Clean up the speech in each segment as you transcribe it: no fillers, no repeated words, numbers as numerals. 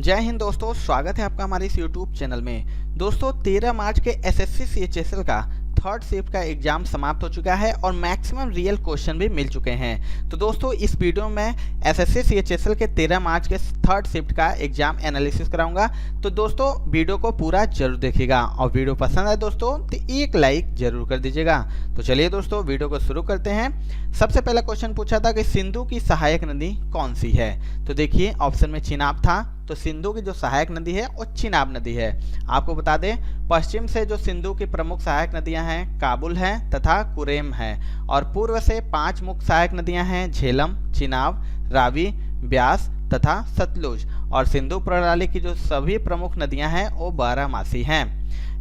जय हिंद दोस्तों, स्वागत है आपका हमारे इस यूट्यूब चैनल में। दोस्तों 13 मार्च के एसएससी सीएचएसएल का थर्ड शिफ्ट का एग्जाम समाप्त हो चुका है और मैक्सिमम रियल क्वेश्चन भी मिल चुके हैं। तो दोस्तों इस वीडियो में एसएससी सीएचएसएल के 13 मार्च के थर्ड शिफ्ट का एग्जाम एनालिसिस कराऊंगा। तो दोस्तों वीडियो को पूरा जरूर देखिएगा और वीडियो पसंद आए दोस्तों तो एक लाइक जरूर कर दीजिएगा। तो चलिए दोस्तों वीडियो को शुरू करते हैं। सबसे पहला क्वेश्चन पूछा था कि सिंधु की सहायक नदी कौन सी है। तो देखिए ऑप्शन में चिनाब था, तो सिंधु की जो सहायक नदी है वो चिनाब नदी है। आपको बता दें पश्चिम से जो सिंधु की प्रमुख सहायक नदियां हैं काबुल है तथा कुरेम है, और पूर्व से 5 मुख्य सहायक नदियां हैं झेलम, चिनाब, रावी, ब्यास तथा सतलुज, और सिंधु प्रणाली की जो सभी प्रमुख नदियां हैं वो 12मासी हैं।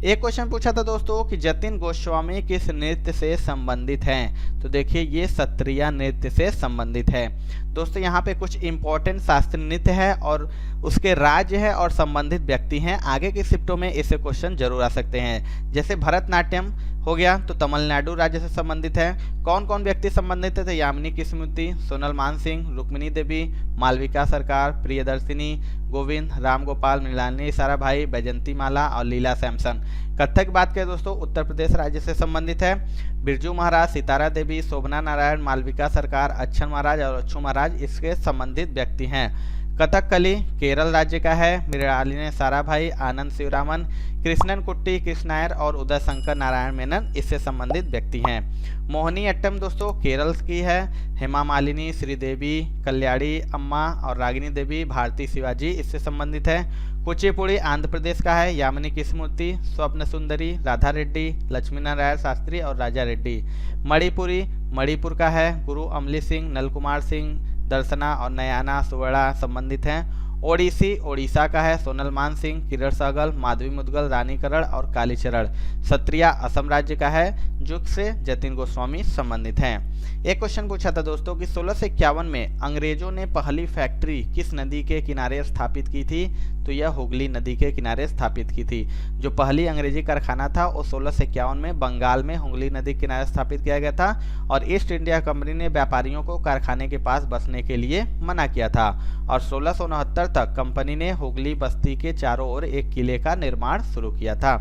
एक क्वेश्चन पूछा था दोस्तों कि जतिन गोस्वामी किस नृत्य से संबंधित हैं। तो देखिए ये सत्रिया नृत्य से संबंधित है। दोस्तों यहाँ पे कुछ इंपॉर्टेंट शास्त्रीय नृत्य है और उसके राज्य है और संबंधित व्यक्ति हैं। आगे की शिफ्टों में इससे क्वेश्चन जरूर आ सकते हैं। जैसे भरतनाट्यम हो गया तो तमिलनाडु राज्य से संबंधित है। कौन कौन व्यक्ति संबंधित है तो यामिनी कृष्णमूर्ति, सोनल मानसिंह, रुक्मिणी देवी, मालविका सरकार, प्रियदर्शिनी, गोविंद, राम गोपाल, मृणालिनी साराभाई, बैजंती माला और लीला सैमसन। कथक बात करें दोस्तों उत्तर प्रदेश राज्य से संबंधित है। बिरजू महाराज, सितारा देवी, शोभना नारायण, मालविका सरकार, अच्छन महाराज और अच्छू महाराज इसके संबंधित व्यक्ति हैं। कथकली केरल राज्य का है। मृणालिनी साराभाई, आनंद शिवरामन, कृष्णन कुट्टी, कृष्णायर और उदय शंकर नारायण मेनन इससे संबंधित व्यक्ति हैं। मोहिनी अट्टम दोस्तों केरल की है। हेमा मालिनी, श्रीदेवी, कल्याणी अम्मा और रागिनी देवी, भारती शिवाजी इससे संबंधित है। कुचिपुड़ी आंध्र प्रदेश का है। यामिनी कृष्णमूर्ति, स्वप्न सुंदरी, राधा रेड्डी, लक्ष्मी नारायण शास्त्री और राजा रेड्डी। मणिपुरी मणिपुर का है। गुरु अमली सिंह, नलकुमार सिंह, दर्शना और नयाना सुवर्णा संबंधित हैं। ओडिसी ओडिशा का है। सोनल मान सिंह, किरण सहगल, माधवी मुदगल, रानी करण और कालीचरण। सत्रिया असम राज्य का है जिससे जतिन गोस्वामी संबंधित हैं। एक क्वेश्चन पूछा था दोस्तों कि 1651 में अंग्रेजों ने पहली फैक्ट्री किस नदी के किनारे स्थापित की थी। तो यह हुगली नदी के किनारे स्थापित की थी। जो पहली अंग्रेजी कारखाना था वो 1651 में बंगाल में हुगली नदी के किनारे स्थापित किया गया था और ईस्ट इंडिया कंपनी ने व्यापारियों को कारखाने के पास बसने के लिए मना किया था और 1669 तक कंपनी ने हुगली बस्ती के चारों ओर एक किले का निर्माण शुरू किया था।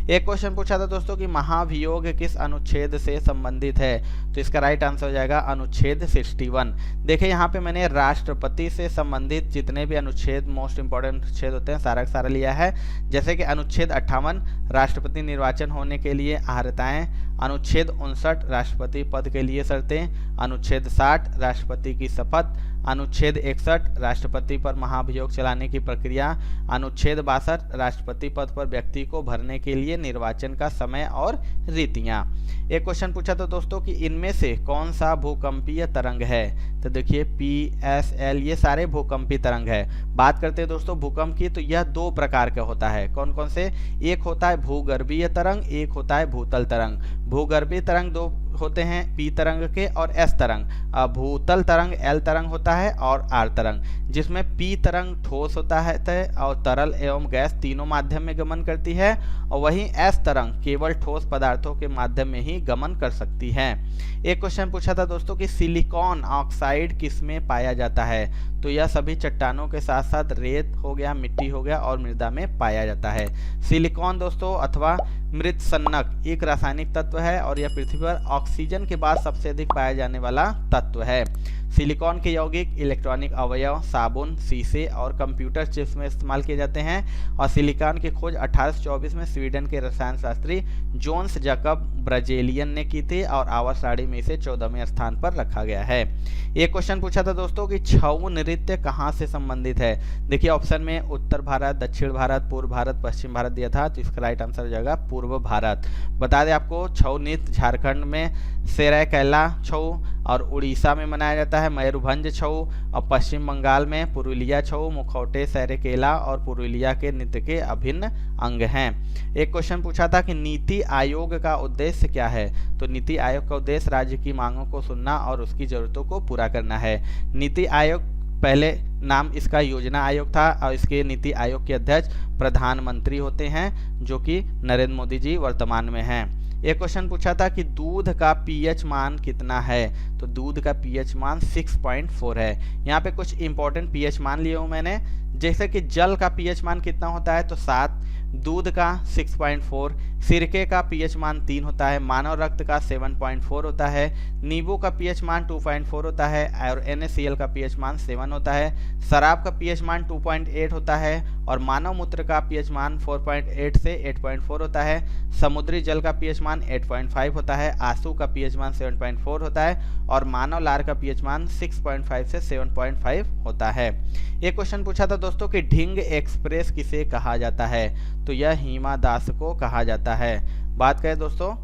एक क्वेश्चन पूछा था दोस्तों कि महाभियोग किस अनुच्छेद से संबंधित है। तो इसका राइट आंसर हो जाएगा अनुच्छेद 61। देखिए यहाँ पे मैंने राष्ट्रपति से संबंधित जितने भी अनुच्छेद मोस्ट इंपॉर्टेंट अनुच्छेद होते हैं सारा का सारा लिया है। जैसे कि अनुच्छेद 58 राष्ट्रपति निर्वाचन होने के लिए अर्हताएं, अनुच्छेद 59 राष्ट्रपति पद के लिए शर्तें, अनुच्छेद 60 राष्ट्रपति की शपथ, अनुच्छेद 61 राष्ट्रपति पर महाभियोग चलाने की प्रक्रिया, अनुच्छेद 62 राष्ट्रपति पद पर व्यक्ति को भरने के लिए निर्वाचन का समय और रीतियां। एक क्वेश्चन पूछा था दोस्तों कि इनमें से कौन सा भूकंपीय तरंग है। तो देखिए PSL ये सारे भूकंपीय तरंग है। बात करते हैं दोस्तों भूकंप की, तो यह 2 प्रकार का होता है। कौन कौन से, एक होता है भूगर्भीय तरंग, एक होता है भूतल तरंग। भूगर्भीय तरंग 2 होते हैं, P तरंग के और S तरंग। भूतल तरंग L तरंग होता है और R तरंग, जिसमें P तरंग ठोस होता है और तरल एवं गैस तीनों माध्यम में गमन करती है, और वहीं S तरंग केवल ठोस पदार्थों के माध्यम में ही गमन कर सकती है। एक क्वेश्चन पूछा था दोस्तों कि सिलिकॉन ऑक्साइड किसमें पाया जाता है। तो यह सभी चट्टानों के साथ साथ रेत हो गया, मिट्टी हो गया और मृदा में पाया जाता है। सिलिकॉन दोस्तों अथवा मृत सन्नक एक रासायनिक तत्व है और यह पृथ्वी पर ऑक्सीजन के बाद सबसे अधिक पाया जाने वाला तत्व है। सिलिकॉन के यौगिक इलेक्ट्रॉनिक अवयव, साबुन, शीशे और कंप्यूटर चिप्स में इस्तेमाल किए जाते हैं और सिलिकॉन की खोज 1824 में स्वीडन के रसायन शास्त्री जोन्स जैकब ब्रजेलियन ने की थी और आवर्त सारणी में इसे 14वें स्थान पर रखा गया है। एक क्वेश्चन पूछा था दोस्तों कि छऊ नृत्य कहाँ से संबंधित है। देखिए ऑप्शन में उत्तर भारत, दक्षिण भारत, पूर्व भारत, पश्चिम भारत दिया था, तो इसका राइट आंसर हो जाएगा पूर्व भारत। बता दें आपको छऊ नृत्य झारखंड में सेरैकेला छऊ और उड़ीसा में मनाया जाता है मयूरभंज छऊ, और पश्चिम बंगाल में पुरुलिया छऊ, मुखौटे, सैरेकेला और पुरुलिया के नृत्य के अभिन्न अंग हैं। एक क्वेश्चन पूछा था कि नीति आयोग का उद्देश्य क्या है। तो नीति आयोग का उद्देश्य राज्य की मांगों को सुनना और उसकी जरूरतों को पूरा करना है। नीति आयोग पहले नाम इसका योजना आयोग था और इसके नीति आयोग के अध्यक्ष प्रधानमंत्री होते हैं जो कि नरेंद्र मोदी जी वर्तमान में हैं। एक क्वेश्चन पूछा था कि दूध का पीएच मान कितना है, तो दूध का पीएच मान 6.4 है। यहाँ पे कुछ इंपॉर्टेंट पीएच मान लिए हूँ मैंने, जैसे कि जल का पीएच मान कितना होता है, तो 7, दूध का 6.4, सिरके का पीएच मान 3 होता है, मानव रक्त का 7.4 होता है, नींबू का पीएच मान 2.4 होता है और NaCl का पीएच मान 7 होता है, शराब का पीएच मान 2.8 होता है और मानव मूत्र का पीएच मान 4.8 से 8.4 होता है, समुद्री जल का पीएच मान 8.5 होता है, आंसू का पीएच मान 7.4 होता है और मानव लार का पीएच मान 6.5 से 7.5 होता है। एक क्वेश्चन पूछा था दोस्तों कि ढिंग एक्सप्रेस किसे कहा जाता है, तो यह हिमा दास को कहा जाता है। बात करें दोस्तों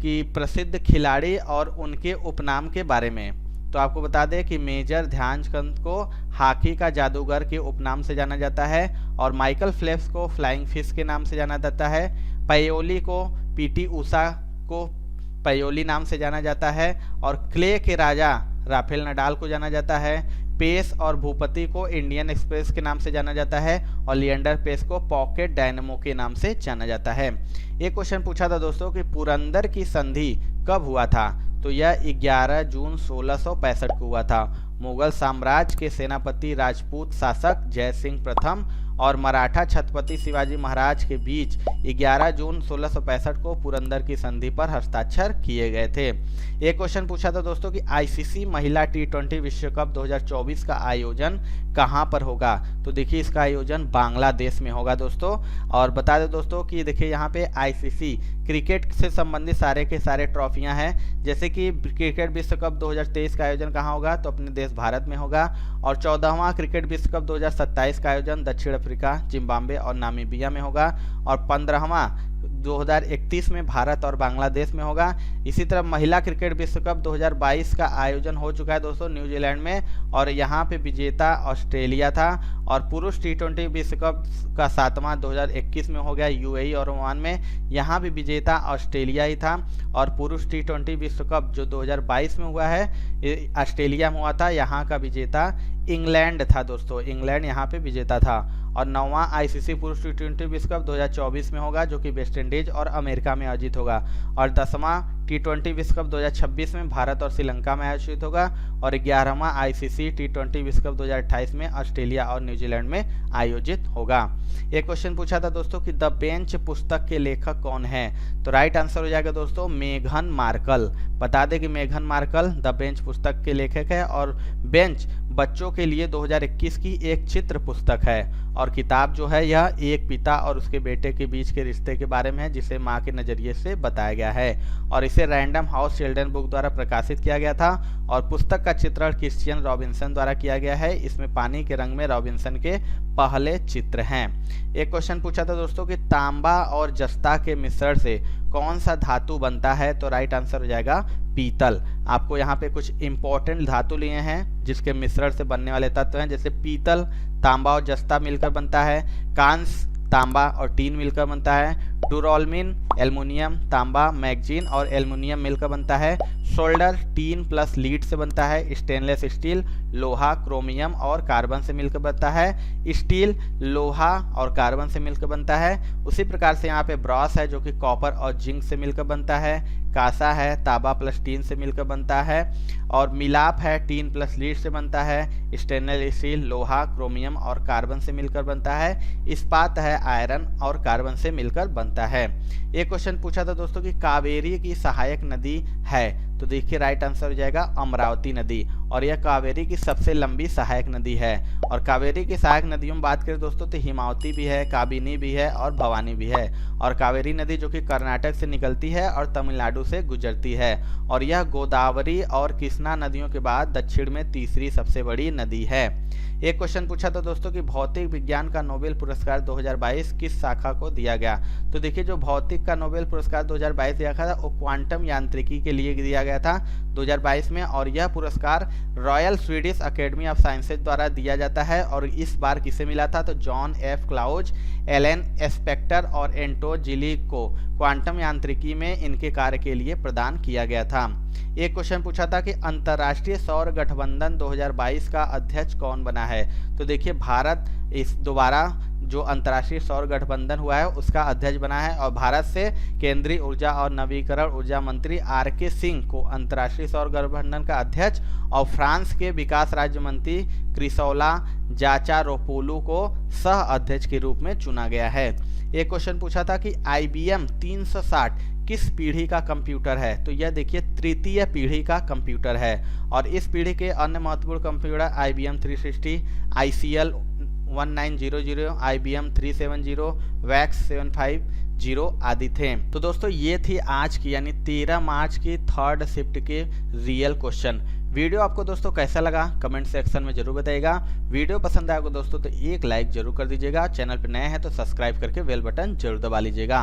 कि प्रसिद्ध खिलाड़ी और उनके उपनाम के बारे में, तो आपको बता दें कि मेजर ध्यानचंद को हॉकी का जादूगर के उपनाम से जाना जाता है और माइकल फेल्प्स को फ्लाइंग फिश के नाम से जाना जाता है, पायोली को PT उषा को पायोली नाम से जाना जाता है और क्ले के राजा राफेल नडाल को जाना जाता है, पेस और भूपति को इंडियन एक्सप्रेस के नाम से जाना जाता है और लिएंडर पेस को पॉकेट डायनेमो के नाम से जाना जाता है। एक क्वेश्चन पूछा था दोस्तों कि पुरंदर की संधि कब हुआ था, तो यह 11 जून 1665 को हुआ था। मुगल साम्राज्य के सेनापति राजपूत शासक जय सिंह प्रथम और मराठा छत्रपति शिवाजी महाराज के बीच 11 जून 1665 को पुरंदर की संधि पर हस्ताक्षर किए गए थे। एक क्वेश्चन पूछा था दोस्तों कि ICC महिला T20 विश्व कप 2024 का आयोजन कहां पर होगा, तो देखिए इसका आयोजन बांग्लादेश में होगा दोस्तों। और बता दें दोस्तों कि देखिए यहाँ पे ICC क्रिकेट से संबंधित सारे के सारे ट्रॉफियां हैं, जैसे कि क्रिकेट विश्व कप 2023 का आयोजन कहाँ होगा, तो अपने देश भारत में होगा और 14वां क्रिकेट विश्व कप 2027 का आयोजन दक्षिण अफ्रीका, जिम्बाब्वे और नामीबिया में होगा और 15वां 2031 में भारत और बांग्लादेश में होगा। इसी तरह महिला क्रिकेट विश्व कप 2022 का आयोजन हो चुका है दोस्तों न्यूजीलैंड में और यहाँ पे विजेता ऑस्ट्रेलिया था और पुरुष T20 विश्व कप का 7वां 2021 में हो गया UAE और ओमान में, यहाँ भी विजेता ऑस्ट्रेलिया ही था और पुरुष T20 विश्व कप जो 2022 में हुआ है ऑस्ट्रेलिया में हुआ था, यहाँ का विजेता इंग्लैंड था दोस्तों, इंग्लैंड यहाँ पे विजेता था। और 9वां ICC पुरुष T20 विश्व कप 2024 में होगा जो कि वेस्ट इंडीज और अमेरिका में आयोजित होगा और 10वां T20 विश्व कप 2026 में भारत और श्रीलंका में आयोजित होगा और 11वां ICC T20 विश्व कप 2028 में ऑस्ट्रेलिया और न्यूजीलैंड में आयोजित होगा। एक क्वेश्चन पूछा था दोस्तों कि द बेंच पुस्तक के लेखक कौन है, तो राइट आंसर हो जाएगा दोस्तों मेघन मार्कल। बता दें कि मेघन मार्कल द बेंच पुस्तक के लेखक है और बेंच बच्चों के लिए 2021 की एक चित्र पुस्तक है और किताब जो है यह एक पिता और उसके बेटे के बीच के रिश्ते के बारे में है जिसे माँ के नज़रिए से बताया गया है और इसे रैंडम हाउस चिल्ड्रन बुक द्वारा प्रकाशित किया गया था और पुस्तक का चित्रण क्रिश्चियन रॉबिन्सन द्वारा किया गया है। इसमें पानी के रंग में रॉबिन्सन के पहले चित्र हैं। एक क्वेश्चन पूछा था दोस्तों कि तांबा और जस्ता के मिश्रण से कौन सा धातु बनता है, तो राइट आंसर हो जाएगा पीतल। आपको यहाँ पे कुछ इंपॉर्टेंट धातु लिए हैं जिसके मिश्रण से बनने वाले तत्व हैं, जैसे पीतल तांबा और जस्ता मिलकर बनता है, कांस्य तांबा और टीन मिलकर बनता है, डुरोलमिन एल्युमिनियम तांबा मैगजीन और एल्युमिनियम मिलकर बनता है, सोल्डर टीन प्लस लीड से बनता है, स्टेनलेस स्टील लोहा क्रोमियम और कार्बन से मिलकर बनता है, स्टील लोहा और कार्बन से मिलकर बनता है। उसी प्रकार से यहाँ पे ब्रॉस है जो कि कॉपर और जिंक से मिलकर बनता है, कांसा है तांबा प्लस टीन से मिलकर बनता है और मिलाप है टीन प्लस लीड से बनता है, स्टेनलेस स्टील लोहा क्रोमियम और कार्बन से मिलकर बनता है, इस्पात है आयरन और कार्बन से मिलकर बनता है। एक क्वेश्चन पूछा था दोस्तों कि कावेरी की सहायक नदी है, तो देखिए राइट आंसर हो जाएगा अमरावती नदी और यह कावेरी की सबसे लंबी सहायक नदी है। और कावेरी की सहायक नदियों में बात करें दोस्तों तो हिमावती भी है, काबिनी भी है और भवानी भी है और कावेरी नदी जो कि कर्नाटक से निकलती है और तमिलनाडु से गुजरती है और यह गोदावरी और कृष्णा नदियों के बाद दक्षिण में तीसरी सबसे बड़ी नदी है। एक क्वेश्चन पूछा था दोस्तों कि भौतिक विज्ञान का नोबेल पुरस्कार 2022 किस शाखा को दिया गया, तो देखिए जो भौतिक का नोबेल पुरस्कार 2022 दिया गया था वो क्वांटम यांत्रिकी के लिए दिया गया था 2022 में और यह पुरस्कार royal Swedish academy of sciences द्वारा दिया जाता है और इस बार किसे मिला था, तो John F Clauser, Alain Aspect और एंटो जिली को क्वांटम यांत्रिकी में इनके कार्य के लिए प्रदान किया गया था। एक क्वेश्चन पूछा था कि अंतर्राष्ट्रीय सौर गठबंधन 2022 का अध्यक्ष कौन बना है, तो देखिए भारत इस दोबारा जो अंतर्राष्ट्रीय सौर गठबंधन हुआ है उसका अध्यक्ष बना है, और भारत से केंद्रीय ऊर्जा और नवीकरण ऊर्जा मंत्री आर.के. सिंह को अंतर्राष्ट्रीय सौर गठबंधन का अध्यक्ष और फ्रांस के विकास राज्य मंत्री क्रिसोला जाचारोपोलू को सह अध्यक्ष के रूप में चुना गया है। एक क्वेश्चन पूछा था कि IBM 360 किस पीढ़ी का कंप्यूटर है, तो यह देखिए तृतीय पीढ़ी का कंप्यूटर है। और इस पीढ़ी के अन्य महत्वपूर्ण computer IBM 360, ICL 1900, IBM 370, VAX 750 आदि थे। तो दोस्तों ये थी आज की यानी 13 मार्च की थर्ड शिफ्ट के रियल क्वेश्चन। वीडियो आपको दोस्तों कैसा लगा कमेंट सेक्शन में जरूर बताइएगा। वीडियो पसंद आएगा दोस्तों तो एक लाइक जरूर कर दीजिएगा। चैनल पर नए हैं तो सब्सक्राइब करके बेल बटन जरूर दबा लीजिएगा।